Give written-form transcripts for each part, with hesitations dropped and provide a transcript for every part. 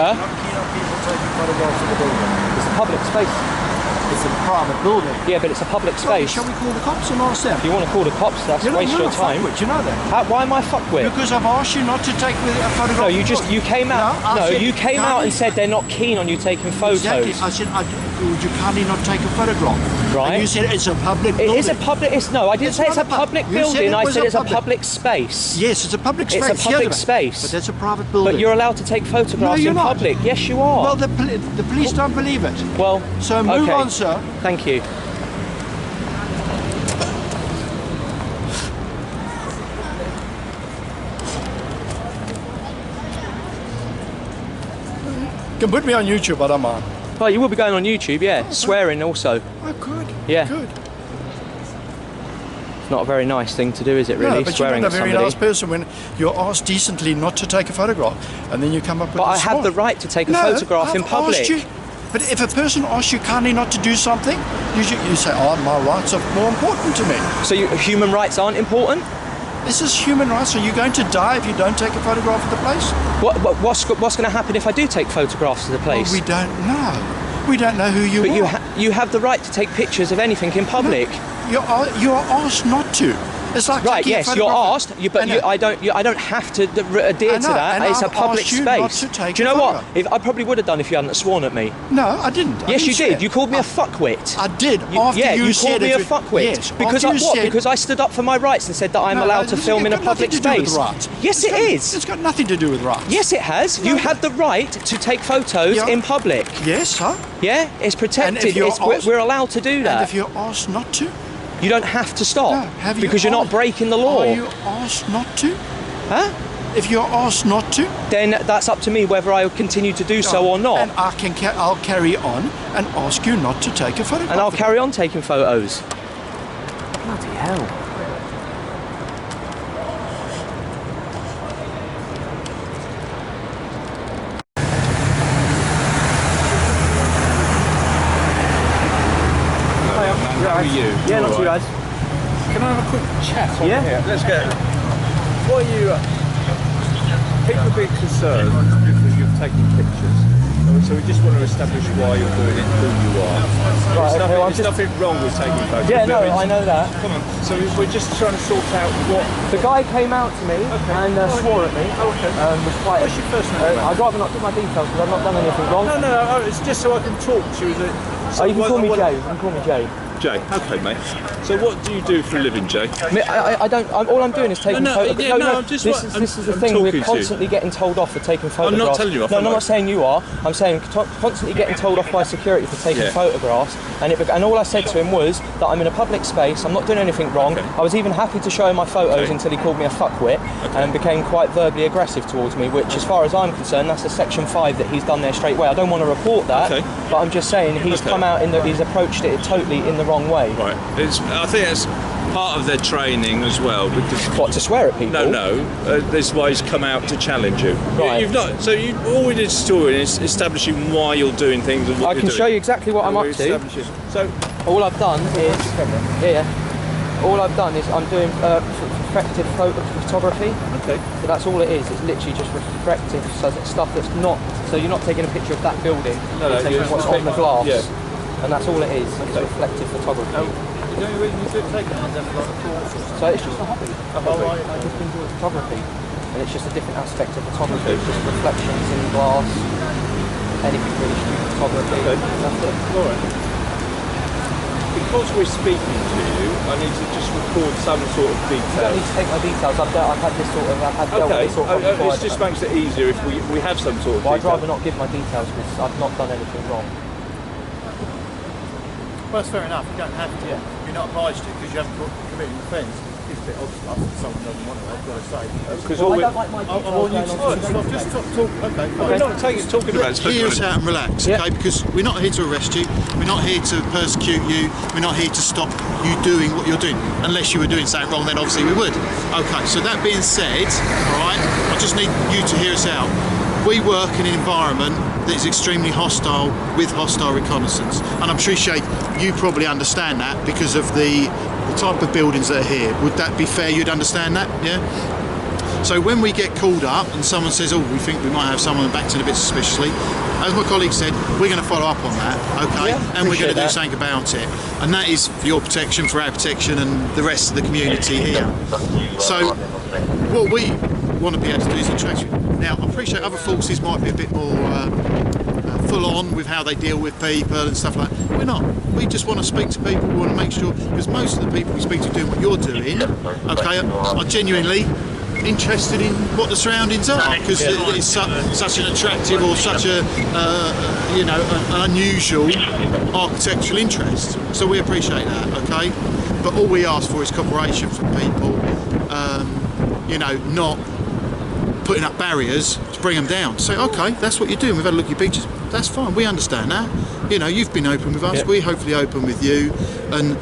Huh? Not keen on people taking photographs of the building. It's a public space. It's a private building. Yeah, but it's a public space. Shall we call the cops and ask them? If you want to call the cops, that's waste your time. You know that. Why am I fuckwit? Because I've asked you not to take a photograph. No, you came out. No, you came out and said they're not keen on you taking photos. Exactly. I said, would you kindly not take a photograph? Right. And you said it's a public building. It is a public. No, I didn't say it's a public building. I said it's a public space. Yes, it's a public space. It's a public space. But that's a private building. But you're allowed to take photographs in public. Yes, you are. Well, the police don't believe it. Well, so move on, sir. Thank you. You can put me on YouTube, I don't mind. Well, you will be going on YouTube, yeah. Okay. Swearing also. Oh, good. Yeah. Good. It's not a very nice thing to do, is it, really? No, but swearing you're not a very at nice person when you're asked decently not to take a photograph, and then you come up with But I have the right to take a photograph in public. But if a person asks you kindly not to do something, you say, oh, my rights are more important to me. So human rights aren't important? This is human rights. Are you going to die if you don't take a photograph of the place? What's going to happen if I do take photographs of the place? Well, we don't know. We don't know who you are. But you have the right to take pictures of anything in public. No, you are asked not to. It's like right, yes, you're asked, but I don't have to adhere to that. It's a public space. Do you know what? I probably would have done if you hadn't sworn at me. No, I didn't. Yes, you did. You called me a fuckwit. I did. You called me a fuckwit. Yes. Because what? Because I stood up for my rights and said that I'm allowed to film in a public space. Yes, it is. It's got nothing to do with rights. Yes, it has. You have the right to take photos in public. Yes, sir. Yeah, it's protected. We're allowed to do that. And if you're asked not to? You don't have to stop because you're not breaking the law. Are you asked not to? Huh? If you're asked not to, then that's up to me whether I continue to do so or not. And I'll carry on and ask you not to take a photograph. And I'll carry on taking photos. Bloody hell. How are you? Yeah, not too bad. Can I have a quick chat on here? Let's go. What are you... people are being concerned because you've taken pictures. So we just want to establish why you're doing it, who you are. Right, there's nothing wrong with taking photos. Yeah, no, I know that. Come on. So we're just trying to sort out what... The guy came out to me and swore at me. Was quite... What's your first name? I'd rather not give my details because I've not done anything wrong. No, it's just so I can talk to you. You can call me Jay. You can call me Jay. Jay, okay, mate. So what do you do for a living, Jay? I don't. All I'm doing is taking photographs. This is the thing. We're constantly getting told off for taking photographs. I'm not telling you off. No, I'm not saying you are. I'm saying constantly getting told off by security for taking photographs. And all I said to him was that I'm in a public space. I'm not doing anything wrong. Okay. I was even happy to show him my photos until he called me a fuckwit and became quite verbally aggressive towards me. Which, as far as I'm concerned, that's a Section 5 that he's done there straight away. I don't want to report that, but I'm just saying he's come out he's approached it totally in the wrong way. Right. I think it's part of their training as well. Because what, to swear at people? No. This is why he's come out to challenge you. Right. You've not. So all we did is establishing why you're doing things and what I can show you exactly what I'm up to. So all I've done is all I've done is I'm doing reflective photography. Okay. So that's all it is. It's literally just reflective stuff that's not. So you're not taking a picture of that building. No, you're taking what's on the glass. Yeah. And that's all it is. It's reflective photography. The only reason you didn't take it is never got a course. So it's just a hobby. I just enjoy photography. And it's just a different aspect of photography. It's just reflections in glass, anything really, street photography. Okay. That's it. Alright. Because we're speaking to you, I need to just record some sort of details. You don't need to take my details. I've dealt with this sort of it just makes it easier if we have some sort of I'd rather not give my details because I've not done anything wrong. Well, that's fair enough. You don't have to. You're not obliged to because you haven't committed an offence. It's a bit odd stuff that someone doesn't want to, I've got to say. Because I don't like my details. Just stop talking. Okay. We're not talking about Hear us out and relax, okay? Because we're not here to arrest you. We're not here to persecute you. We're not here to stop you doing what you're doing. Unless you were doing something wrong, then obviously we would. Okay, so that being said, all right, I just need you to hear us out. We work in an environment that is extremely hostile with hostile reconnaissance, and I'm sure you probably understand that because of the type of buildings that are here. Would that be fair? You'd understand that, yeah? So when we get called up and someone says, oh, we think we might have someone backed in a bit suspiciously, as my colleague said, we're going to follow up on that, okay? Yeah, and we're going to do that. something about it. And that is for your protection, for our protection, and the rest of the community here. So what we want to be able to do is interact with you. Now, I appreciate other forces might be a bit more full on with how they deal with people and stuff like that. We're not. We just want to speak to people. We want to make sure, because most of the people we speak to doing what you're doing, okay, are genuinely interested in what the surroundings are, because it's such an attractive or such a you know, an unusual architectural interest. So we appreciate that, okay? But all we ask for is cooperation from people, you know, not putting up barriers to bring them down. Say, okay, that's what you're doing, we've had a look at your pictures, that's fine, we understand that. You know, you've been open with us, we're hopefully open with you, and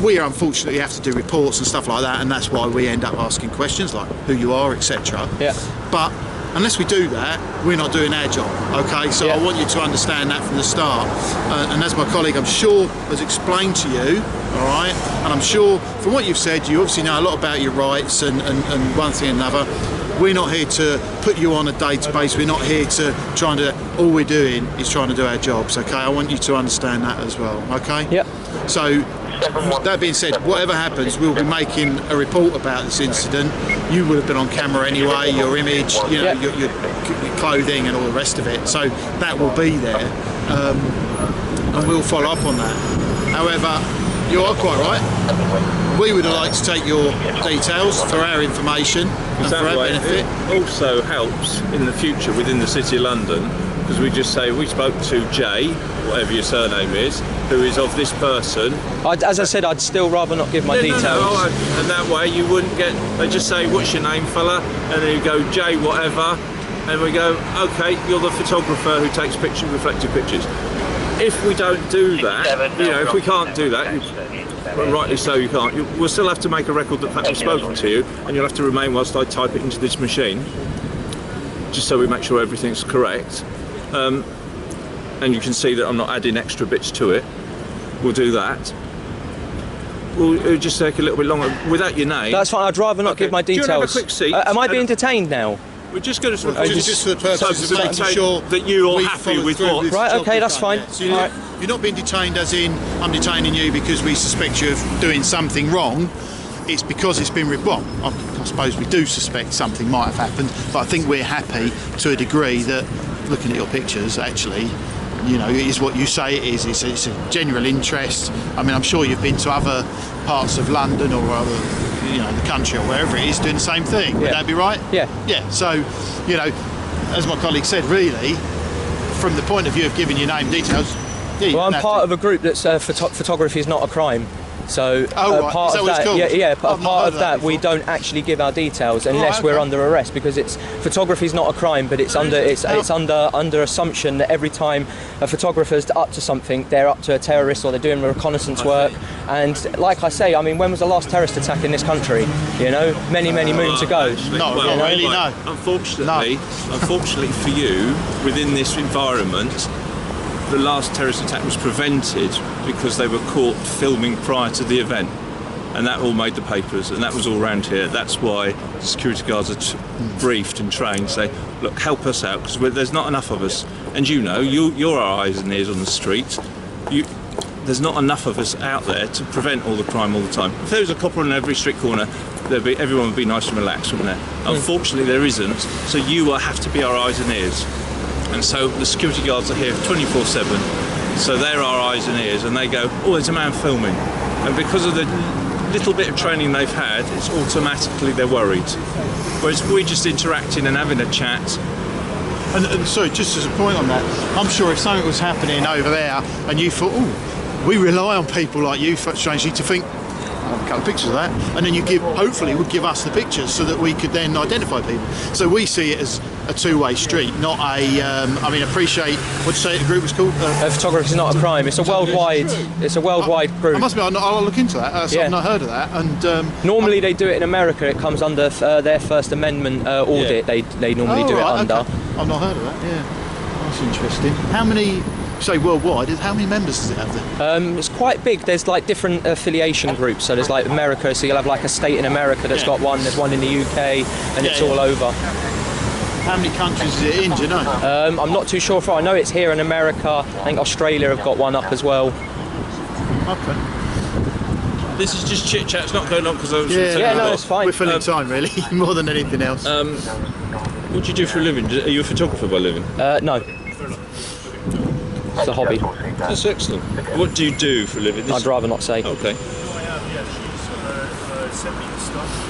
we unfortunately have to do reports and stuff like that, and that's why we end up asking questions like who you are, etc. Yeah. But unless we do that, we're not doing our job, okay? So I want you to understand that from the start. And as my colleague, I'm sure, has explained to you, all right? And I'm sure, from what you've said, you obviously know a lot about your rights and one thing and another. We're not here to put you on a database. We're not here to try and do that. All we're doing is trying to do our jobs, okay? I want you to understand that as well, okay? Yeah. So, that being said, whatever happens, we'll be making a report about this incident. You would have been on camera anyway, your image, you know, your clothing and all the rest of it. So that will be there, and we'll follow up on that. However, you are quite right. We would like to take your details for our information and for our benefit. It also helps in the future within the City of London, because we just say we spoke to Jay, whatever your surname is, who is of this person. As I said, I'd still rather not give my details. No, and that way you wouldn't get, they just say, what's your name, fella? And then you go, Jay, whatever. And we go, okay, you're the photographer who takes pictures, reflective pictures. If we don't do that, you know, if we can't do that, well, rightly so you can't, we'll still have to make a record that we've spoken to you, and you'll have to remain whilst I type it into this machine, just so we make sure everything's correct. And you can see that I'm not adding extra bits to it. We'll do that. It'll just take a little bit longer without your name. That's fine. I'd rather not give my details. Do you want to have a quick seat? Am I being detained now? We're just going to Just for the purposes of making sure that you're we happy follow with through what. with the Right, job okay, we've that's done, fine. yeah. So Right. you're not being detained as in I'm detaining you because we suspect you of doing something wrong. It's because it's been well, I suppose we do suspect something might have happened, but I think we're happy to a degree that looking at your pictures actually, you know, it is what you say it is. It's a general interest. I mean, I'm sure you've been to other parts of London or other, you know, the country or wherever it is doing the same thing. Would that be right? Yeah. Yeah. So, you know, as my colleague said, really, from the point of view of giving your name details. Yeah, Well, I'm part of a group that's photography is not a crime. So right. part Is that of what it's that, called? yeah, I've not part heard of that that, we before. don't actually give our details unless we're okay. under arrest, because it's photography is not a crime, but it's under assumption that every time a photographer's up to something, they're up to a terrorist or they're doing reconnaissance work. And like I say, I mean, when was the last terrorist attack in this country? You know, many moons ago. Not Well, really, no. Unfortunately for you, within this environment, the last terrorist attack was prevented because they were caught filming prior to the event, and that all made the papers, and that was all around here. That's why security guards are briefed and trained to say, look, help us out, because there's not enough of us. And you know, you're our eyes and ears on the street. There's not enough of us out there to prevent all the crime all the time. If there was a copper on every street corner, everyone would be nice and relaxed, wouldn't there? Unfortunately, there isn't, so you will have to be our eyes and ears. And so the security guards are here 24/7, so they're our eyes and ears, and they go, oh, there's a man filming. And because of the little bit of training they've had, it's automatically they're worried. Whereas we're just interacting and having a chat. And sorry, just as a point on that, I'm sure if something was happening over there and you thought, oh, we rely on people like you, strangely, to think, I'll have a couple of pictures of that, and then you hopefully would give us the pictures so that we could then identify people. So we see it as a two-way street, not a, I mean, appreciate, what'd you say the group was called? Photography is not a crime. It's a worldwide group. I must be, I'll look into that. Yeah. I've not heard of that. And Normally they do it in America. It comes under their First Amendment audit. They normally do it under. Okay. I've not heard of that. Yeah, that's interesting. How many say worldwide, how many members does it have then? It's quite big. There's like different affiliation groups. So there's like America, so you'll have like a state in America that's got one, there's one in the UK, and it's all over. How many countries is it in, do you know? I'm not too sure. I know it's here in America. I think Australia have got one up as well. Okay. This is just chit chat. It's not going on because I was. Yeah, no, it's fine. We're filling time, really, more than anything else. What do you do for a living? Are you a photographer by living? No. It's a hobby. That's excellent. What do you do for a living? I'd rather not say. Okay. She's sent me the stuff.